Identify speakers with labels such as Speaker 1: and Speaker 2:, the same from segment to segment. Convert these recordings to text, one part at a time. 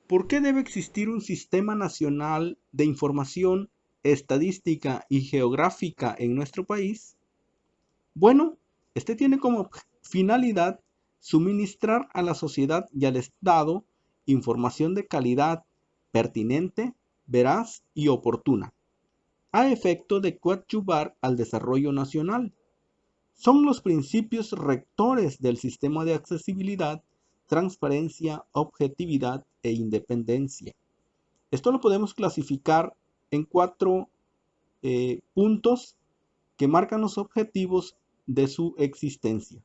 Speaker 1: ¿Por qué debe existir un sistema nacional de información estadística y geográfica en nuestro país? Bueno, este tiene como finalidad suministrar a la sociedad y al Estado información de calidad, pertinente, veraz y oportuna, a efecto de coadyuvar al desarrollo nacional. Son los principios rectores del sistema de accesibilidad, transparencia, objetividad e independencia. Esto lo podemos clasificar en cuatro puntos que marcan los objetivos de su existencia.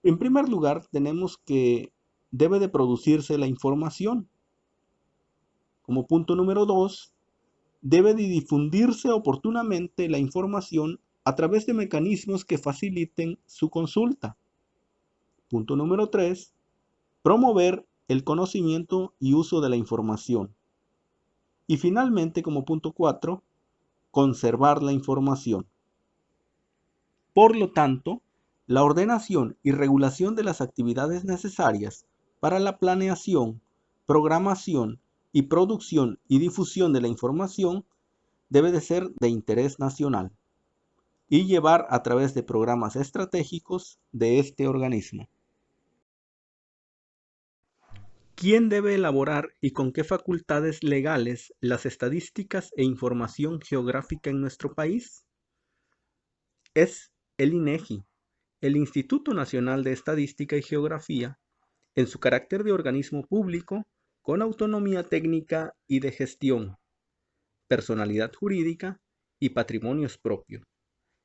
Speaker 1: En primer lugar, tenemos que debe de producirse la información. Como punto número 2, debe de difundirse oportunamente la información a través de mecanismos que faciliten su consulta. Punto número 3, promover el conocimiento y uso de la información. Y finalmente, como punto 4, conservar la información. Por lo tanto, la ordenación y regulación de las actividades necesarias para la planeación, programación y producción y difusión de la información debe de ser de interés nacional y llevar a través de programas estratégicos de este organismo. ¿Quién debe elaborar y con qué facultades legales las estadísticas e información geográfica en nuestro país? Es el INEGI, el Instituto Nacional de Estadística y Geografía, en su carácter de organismo público, con autonomía técnica y de gestión, personalidad jurídica y patrimonios propios.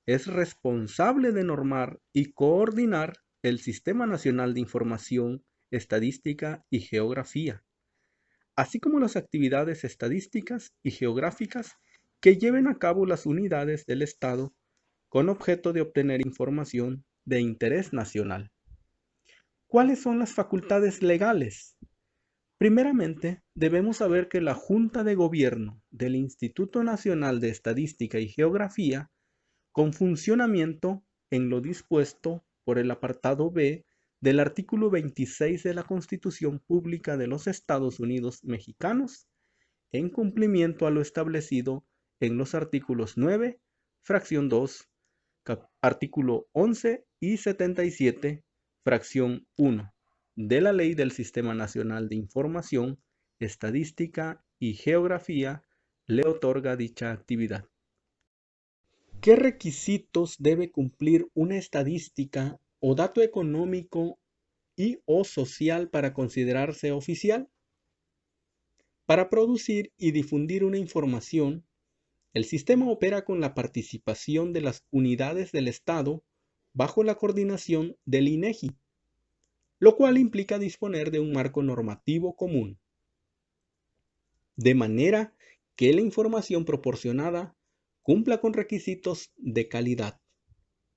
Speaker 1: Es responsable de normar y coordinar el Sistema Nacional de Información, Estadística y Geografía, así como las actividades estadísticas y geográficas que lleven a cabo las unidades del Estado con objeto de obtener información de interés nacional. ¿Cuáles son las facultades legales? Primeramente, debemos saber que la Junta de Gobierno del Instituto Nacional de Estadística y Geografía, con funcionamiento en lo dispuesto por el apartado B del artículo 26 de la Constitución Pública de los Estados Unidos Mexicanos, en cumplimiento a lo establecido en los artículos 9, fracción 2, artículo 11 y 77, fracción 1 de la Ley del Sistema Nacional de Información, Estadística y Geografía, le otorga dicha actividad. ¿Qué requisitos debe cumplir una estadística o dato económico y o social para considerarse oficial? Para producir y difundir una información, el sistema opera con la participación de las unidades del Estado bajo la coordinación del INEGI, lo cual implica disponer de un marco normativo común, de manera que la información proporcionada cumpla con requisitos de calidad.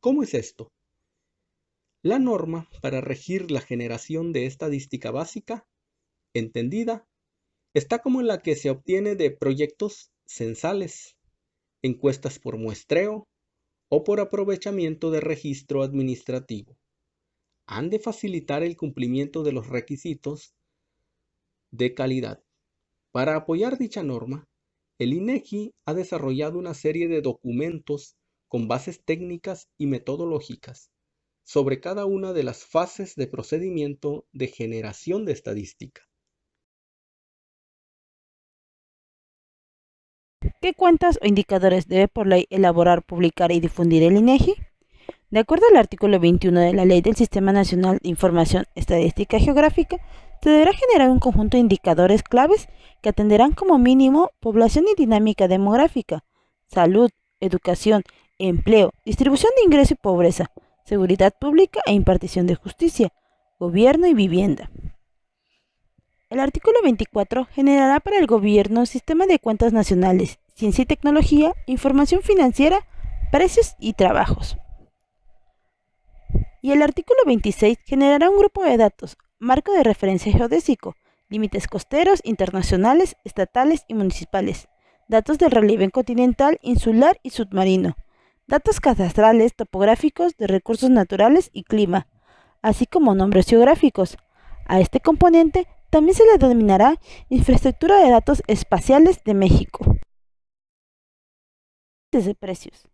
Speaker 1: ¿Cómo es esto? La norma para regir la generación de estadística básica, entendida, está como la que se obtiene de proyectos censales, encuestas por muestreo o por aprovechamiento de registro administrativo. Han de facilitar el cumplimiento de los requisitos de calidad. Para apoyar dicha norma, el INEGI ha desarrollado una serie de documentos con bases técnicas y metodológicas sobre cada una de las fases de procedimiento de generación de estadística.
Speaker 2: ¿Qué cuentas o indicadores debe por ley elaborar, publicar y difundir el INEGI? De acuerdo al artículo 21 de la Ley del Sistema Nacional de Información Estadística Geográfica, se deberá generar un conjunto de indicadores claves que atenderán como mínimo población y dinámica demográfica, salud, educación, empleo, distribución de ingreso y pobreza, seguridad pública e impartición de justicia, gobierno y vivienda. El artículo 24 generará para el gobierno sistema de cuentas nacionales, ciencia y tecnología, información financiera, precios y trabajos. Y el artículo 26 generará un grupo de datos, marco de referencia geodésico, límites costeros, internacionales, estatales y municipales, datos del relieve continental, insular y submarino, datos cadastrales, topográficos, de recursos naturales y clima, así como nombres geográficos. A este componente También se le denominará infraestructura de datos espaciales de México. Índices de precios.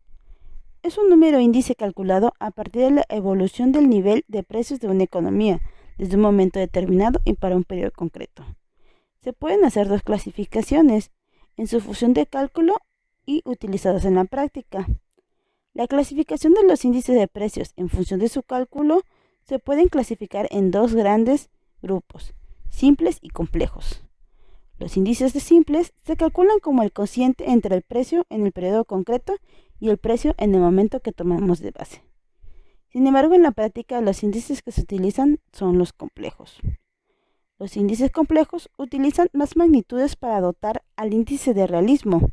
Speaker 2: Es un número índice calculado a partir de la evolución del nivel de precios de una economía, desde un momento determinado y para un periodo concreto. Se pueden hacer dos clasificaciones en su función de cálculo y utilizadas en la práctica. La clasificación de los índices de precios en función de su cálculo se pueden clasificar en dos grandes grupos, simples y complejos. Los índices de simples se calculan como el cociente entre el precio en el periodo concreto y el precio en el momento que tomamos de base. Sin embargo, en la práctica los índices que se utilizan son los complejos. Los índices complejos utilizan más magnitudes para dotar al índice de realismo.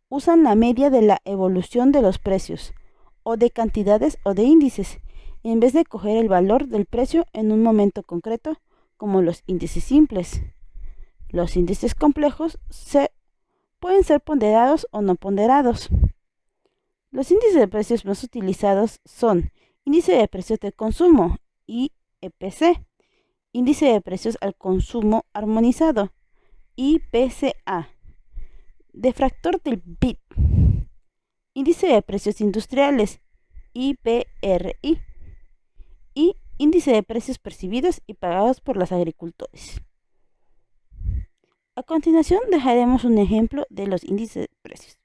Speaker 2: Usan la media de la evolución de los precios, o de cantidades o de índices, en vez de coger el valor del precio en un momento concreto, como los índices simples. Los índices complejos pueden ser ponderados o no ponderados. Los índices de precios más utilizados son índice de precios de consumo, IEPC, índice de precios al consumo armonizado, IPCA, defractor del BIP, índice de precios industriales, IPRI, y índice de precios percibidos y pagados por los agricultores. A continuación dejaremos un ejemplo de los índices de precios.